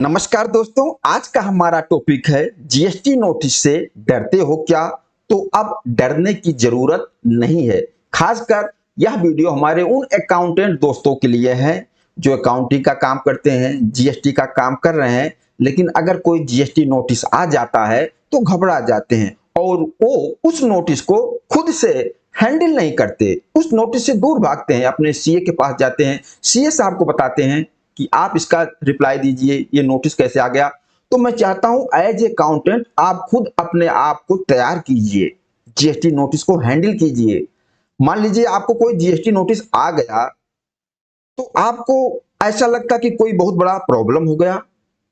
नमस्कार दोस्तों, आज का हमारा टॉपिक है जीएसटी नोटिस से डरते हो क्या? तो अब डरने की जरूरत नहीं है। खासकर यह वीडियो हमारे उन अकाउंटेंट दोस्तों के लिए है जो अकाउंटिंग का काम करते हैं, जीएसटी का काम कर रहे हैं, लेकिन अगर कोई जीएसटी नोटिस आ जाता है तो घबरा जाते हैं और वो उस नोटिस को खुद से हैंडल नहीं करते, उस नोटिस से दूर भागते हैं, अपने सीए के पास जाते हैं, सीए साहब को बताते हैं कि आप इसका रिप्लाई दीजिए, ये नोटिस कैसे आ गया। तो मैं चाहता हूं एज ए अकाउंटेंट आप खुद अपने आप को तैयार कीजिए, जीएसटी नोटिस को हैंडल कीजिए। मान लीजिए आपको कोई जीएसटी नोटिस आ गया तो आपको ऐसा लगता कि कोई बहुत बड़ा प्रॉब्लम हो गया।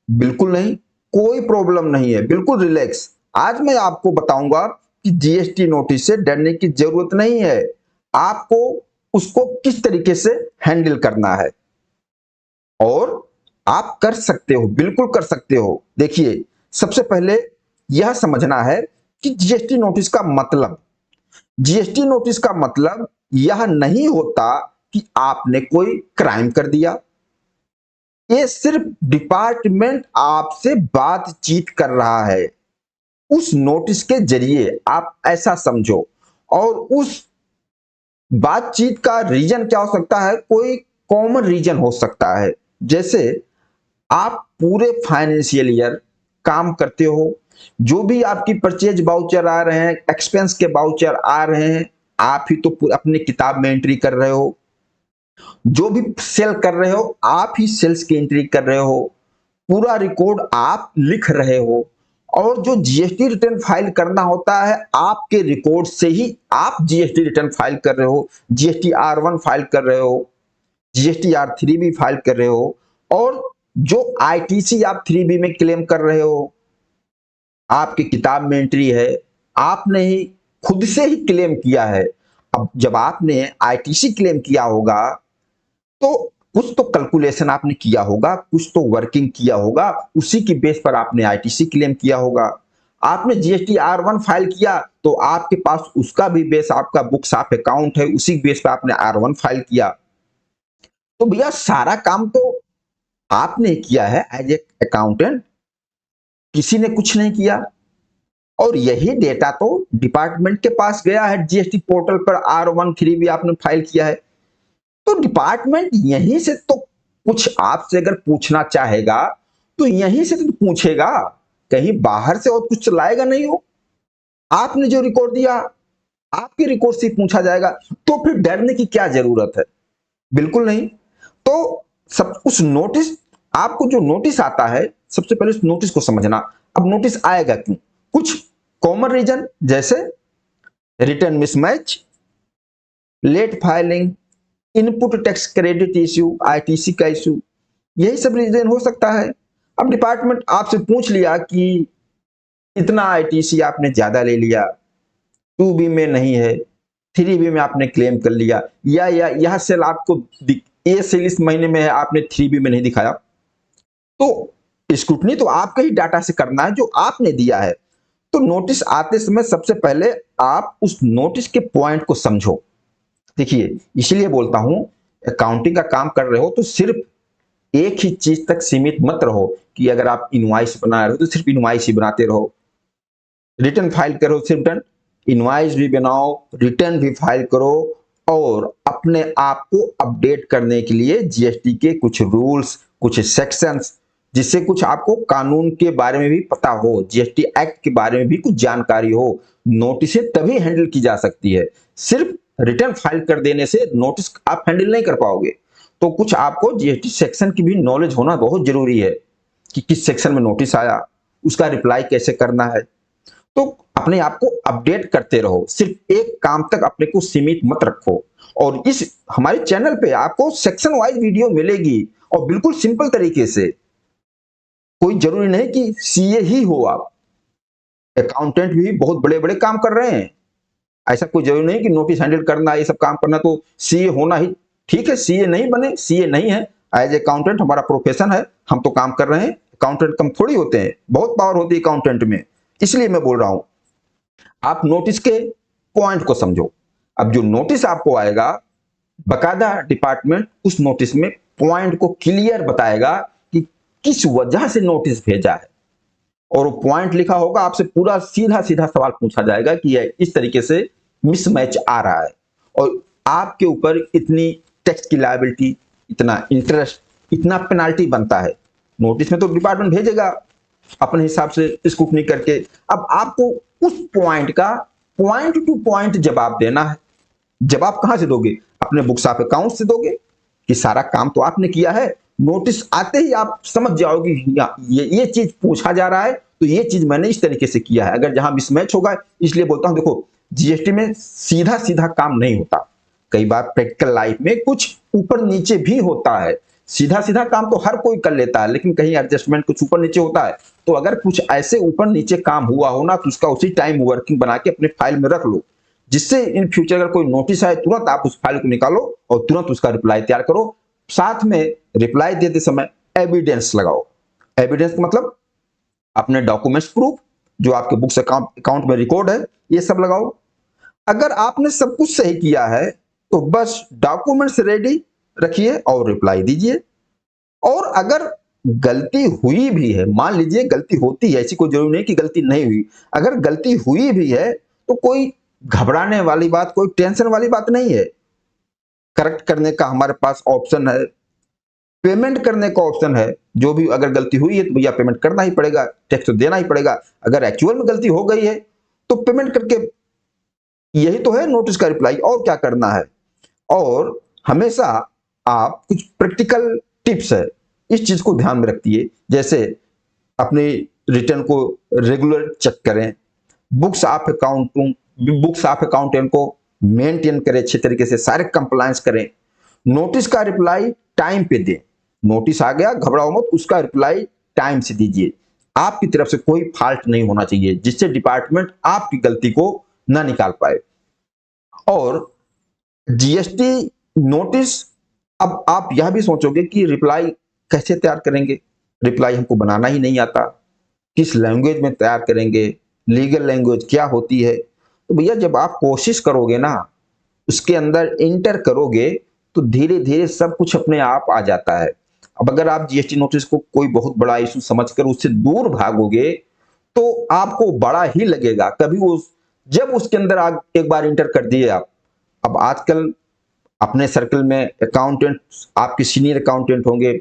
बिल्कुल नहीं, कोई प्रॉब्लम नहीं है, बिल्कुल रिलैक्स। आज मैं आपको बताऊंगा कि जीएसटी नोटिस से डरने की जरूरत नहीं है, आपको उसको किस तरीके से हैंडल करना है और आप कर सकते हो, बिल्कुल कर सकते हो। देखिए, सबसे पहले यह समझना है कि जीएसटी नोटिस का मतलब, जीएसटी नोटिस का मतलब यह नहीं होता कि आपने कोई क्राइम कर दिया। ये सिर्फ डिपार्टमेंट आपसे बातचीत कर रहा है, उस नोटिस के जरिए आप ऐसा समझो। और उस बातचीत का रीजन क्या हो सकता है? कोई कॉमन रीजन हो सकता है, जैसे आप पूरे फाइनेंशियल ईयर काम करते हो, जो भी आपकी परचेज बाउचर आ रहे हैं, एक्सपेंस के बाउचर आ रहे हैं, आप ही तो अपनी किताब में एंट्री कर रहे हो। जो भी सेल कर रहे हो आप ही सेल्स की एंट्री कर रहे हो, पूरा रिकॉर्ड आप लिख रहे हो। और जो जीएसटी रिटर्न फाइल करना होता है, आपके रिकॉर्ड से ही आप जीएसटी रिटर्न फाइल कर रहे हो, जीएसटी R1 फाइल कर रहे हो, जीएसटी R3 भी फाइल कर रहे हो। और जो आईटीसी आप 3B में क्लेम कर रहे हो, आपकी किताब में एंट्री है, आपने ही खुद से ही क्लेम किया है। अब जब आपने आईटीसी क्लेम किया होगा तो कुछ तो कैलकुलेशन आपने किया होगा, कुछ तो वर्किंग किया होगा, उसी की बेस पर आपने आईटीसी क्लेम किया होगा। आपने जीएसटी R1 फाइल किया तो आपके पास उसका भी बेस, आपका बुक्स ऑफ अकाउंट है, उसी बेस पर आपने R1 फाइल किया। तो भैया सारा काम तो आपने किया है एज ए अकाउंटेंट, किसी ने कुछ नहीं किया। और यही डेटा तो डिपार्टमेंट के पास गया है, जीएसटी पोर्टल पर R1 3 भी आपने फाइल किया है। तो डिपार्टमेंट यहीं से तो कुछ आपसे अगर पूछना चाहेगा तो यहीं से तो पूछेगा, कहीं बाहर से और कुछ लाएगा नहीं। हो आपने जो रिकॉर्ड दिया, आपके रिकॉर्ड से पूछा जाएगा, तो फिर डरने की क्या जरूरत है? बिल्कुल नहीं। तो सब उस नोटिस, आपको जो नोटिस आता है, सबसे पहले उस नोटिस को समझना। अब नोटिस आएगा क्यों? कुछ कॉमन रीजन, जैसे return mismatch, late filing, input tax credit issue, ITC का इश्यू, यही सब रीजन हो सकता है। अब डिपार्टमेंट आपसे पूछ लिया कि इतना आईटीसी आपने ज्यादा ले लिया, 2B में नहीं है, 3B में आपने क्लेम कर लिया, या यह सेल आपको ये सेल इस महीने में है, आपने 3B में नहीं दिखाया। तो स्क्रूटनी तो आपके ही डाटा से करना है जो आपने दिया है। तो नोटिस आते समय सबसे पहले आप उस नोटिस के पॉइंट को समझो। देखिए, इसलिए बोलता हूं, अकाउंटिंग का काम कर रहे हो तो सिर्फ एक ही चीज तक सीमित मत रहो कि अगर आप इनवॉइस बना रहे हो तो सिर्फ इनवॉइस ही बनाते रहो, रिटर्न फाइल करो, सिर्फ रिटर्न, इनवॉइस भी बनाओ, रिटर्न भी फाइल करो। और अपने आप को अपडेट करने के लिए जीएसटी के कुछ रूल्स, कुछ सेक्शंस, जिससे कुछ आपको कानून के बारे में भी पता हो, जीएसटी एक्ट के बारे में भी कुछ जानकारी हो। नोटिस तभी हैंडल की जा सकती है, सिर्फ रिटर्न फाइल कर देने से नोटिस आप हैंडल नहीं कर पाओगे। तो कुछ आपको जीएसटी सेक्शन की भी नॉलेज होना बहुत जरूरी है कि किस सेक्शन में नोटिस आया, उसका रिप्लाई कैसे करना है। तो अपने आप को अपडेट करते रहो, सिर्फ एक काम तक अपने को सीमित मत रखो। और इस हमारे चैनल पे आपको सेक्शन वाइज वीडियो मिलेगी, और बिल्कुल सिंपल तरीके से। कोई जरूरी नहीं कि सीए ही हो आप, अकाउंटेंट भी बहुत बड़े बड़े काम कर रहे हैं। ऐसा कोई जरूरी नहीं कि नोटिस हैंडल करना, ये सब काम करना तो सीए होना ही ठीक है। सीए नहीं बने, सीए नहीं है, एज अकाउंटेंट हमारा प्रोफेशन है, हम तो काम कर रहे हैं। अकाउंटेंट कम थोड़ी होते हैं, बहुत पावर होती है अकाउंटेंट में। इसलिए मैं बोल रहा हूं, आप नोटिस के पॉइंट को समझो। अब जो नोटिस आपको आएगा, बकायदा डिपार्टमेंट उस नोटिस में पॉइंट को क्लियर बताएगा कि किस वजह से नोटिस भेजा है, और वो पॉइंट लिखा होगा, आपसे पूरा सीधा सीधा सवाल पूछा जाएगा कि यह इस तरीके से मिसमैच आ रहा है और आपके ऊपर इतनी टैक्स की लायबिलिटी, इतना इंटरेस्ट, इतना पेनाल्टी बनता है। नोटिस में तो डिपार्टमेंट भेजेगा अपने हिसाब से स्क्रूटनी करके। अब आपको उस पॉइंट का पॉइंट टू पॉइंट जवाब देना है। जवाब कहां से दोगे? अपने बुक्स ऑफ अकाउंट से दोगे कि सारा काम तो आपने किया है। नोटिस आते ही आप समझ जाओगे ये चीज पूछा जा रहा है, तो ये चीज मैंने इस तरीके से किया है। अगर जहां मिसमैच होगा, इसलिए बोलता हूं देखो, जीएसटी में सीधा सीधा काम नहीं होता। कई बार प्रैक्टिकल लाइफ में कुछ ऊपर नीचे भी होता है। सीधा सीधा काम तो हर कोई कर लेता है, लेकिन कहीं एडजस्टमेंट कुछ ऊपर नीचे होता है। तो अगर कुछ ऐसे ऊपर नीचे काम हुआ हो ना, तो उसका उसी टाइम वर्किंग बना के अपने फाइल में रख लो, जिससे इन फ्यूचर अगर कोई नोटिस आए, तुरंत आप उस फाइल को निकालो और तुरंत उसका रिप्लाई तैयार करो। साथ में रिप्लाई देते समय एविडेंस लगाओ। एविडेंस का मतलब अपने डॉक्यूमेंट्स प्रूफ, जो आपके बुक्स अकाउंट में रिकॉर्ड है, ये सब लगाओ। अगर आपने सब कुछ सही किया है तो बस डॉक्यूमेंट्स रेडी रखिए और रिप्लाई दीजिए। और अगर गलती हुई भी है, मान लीजिए गलती होती है, ऐसी कोई जरूरी नहीं कि गलती नहीं हुई, अगर गलती हुई भी है तो कोई घबराने वाली बात, कोई टेंशन वाली बात नहीं है। करेक्ट करने का हमारे पास ऑप्शन है, पेमेंट करने का ऑप्शन है। जो भी अगर गलती हुई है तो भैया पेमेंट करना ही पड़ेगा, टैक्स तो देना ही पड़ेगा। अगर एक्चुअल में गलती हो गई है तो पेमेंट करके, यही तो है नोटिस का रिप्लाई, और क्या करना है। और हमेशा आप कुछ प्रैक्टिकल टिप्स है, इस चीज को ध्यान में रखिए। जैसे अपनी रिटर्न को रेगुलर चेक करें, बुक्स ऑफ अकाउंटेंट को मेंटेन करें अच्छे तरीके से, सारे कंप्लायंस करें। नोटिस का रिप्लाई टाइम पे दें। नोटिस आ गया, घबराओ मत, उसका रिप्लाई टाइम से दीजिए। आपकी तरफ से कोई फॉल्ट नहीं होना चाहिए जिससे डिपार्टमेंट आपकी गलती को ना निकाल पाए। और जीएसटी नोटिस, अब आप यह भी सोचोगे कि रिप्लाई कैसे तैयार करेंगे? रिप्लाई हमको बनाना ही नहीं आता, किस लैंग्वेज में तैयार करेंगे, लीगल लैंग्वेज क्या होती है? तो भैया जब आप कोशिश करोगे ना, उसके अंदर इंटर करोगे, तो धीरे धीरे सब कुछ अपने आप आ जाता है। अब अगर आप जीएसटी नोटिस को कोई बहुत बड़ा इशू समझकर उससे दूर भागोगे तो आपको बड़ा ही लगेगा। कभी जब उसके अंदर एक बार इंटर कर दिए आप, अब आजकल अपने सर्कल में अकाउंटेंट, आपके सीनियर अकाउंटेंट होंगे,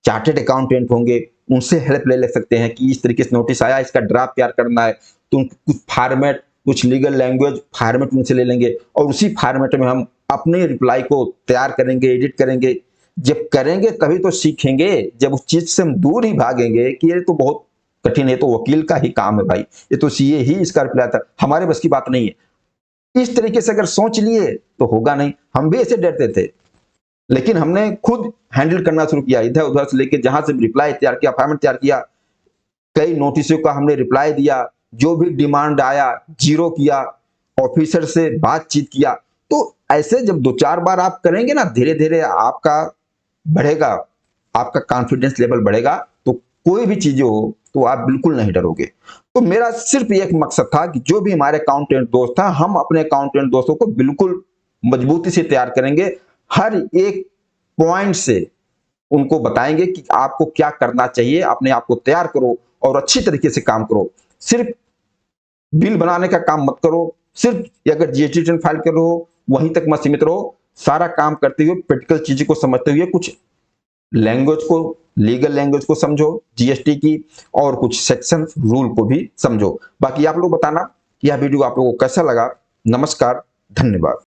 चार्टेड अकाउंटेंट होंगे, उनसे हेल्प ले सकते हैं कि इस तरीके से नोटिस आया, इसका ड्राफ्ट तैयार करना है। तो कुछ फॉर्मेट, कुछ लीगल लैंग्वेज फॉर्मेट उनसे ले लेंगे और उसी फॉर्मेट में हम अपने रिप्लाई को तैयार करेंगे, एडिट करेंगे। जब करेंगे तभी तो सीखेंगे। जब उस चीज से हम दूर ही भागेंगे कि ये तो बहुत कठिन है, तो वकील का ही काम है भाई, ये तो सीए ही इसका रिप्लाई था, हमारे बस की बात नहीं है, इस तरीके से अगर सोच लिए तो होगा नहीं। हम भी ऐसे डरते थे, लेकिन हमने खुद हैंडल करना शुरू किया, इधर उधर से लेके जहां से रिप्लाई तैयार किया, फॉर्मेट तैयार किया, कई नोटिसों का हमने रिप्लाई दिया, जो भी डिमांड आया जीरो किया, ऑफिसर से बातचीत किया। तो ऐसे जब 2-4 बार आप करेंगे ना, धीरे धीरे आपका बढ़ेगा, आपका कॉन्फिडेंस लेवल बढ़ेगा, तो कोई भी चीज हो तो आप बिल्कुल नहीं डरोगे। तो मेरा सिर्फ एक मकसद था कि जो भी हमारे अकाउंटेंट दोस्त था, हम अपने अकाउंटेंट दोस्तों को बिल्कुल मजबूती से तैयार करेंगे। हर एक पॉइंट से उनको बताएंगे कि आपको क्या करना चाहिए, अपने आप को तैयार करो और अच्छी तरीके से काम करो। सिर्फ बिल बनाने का काम मत करो, सिर्फ अगर जीएसटी रिटर्न फाइल कर रहे हो वहीं तक मत सीमित रहो। सारा काम करते हुए प्रैक्टिकल चीजों को समझते हुए कुछ लैंग्वेज को, लीगल लैंग्वेज को समझो जीएसटी की, और कुछ सेक्शन रूल को भी समझो। बाकी आप लोग बताना कि यह वीडियो आप लोगों को कैसा लगा। नमस्कार, धन्यवाद।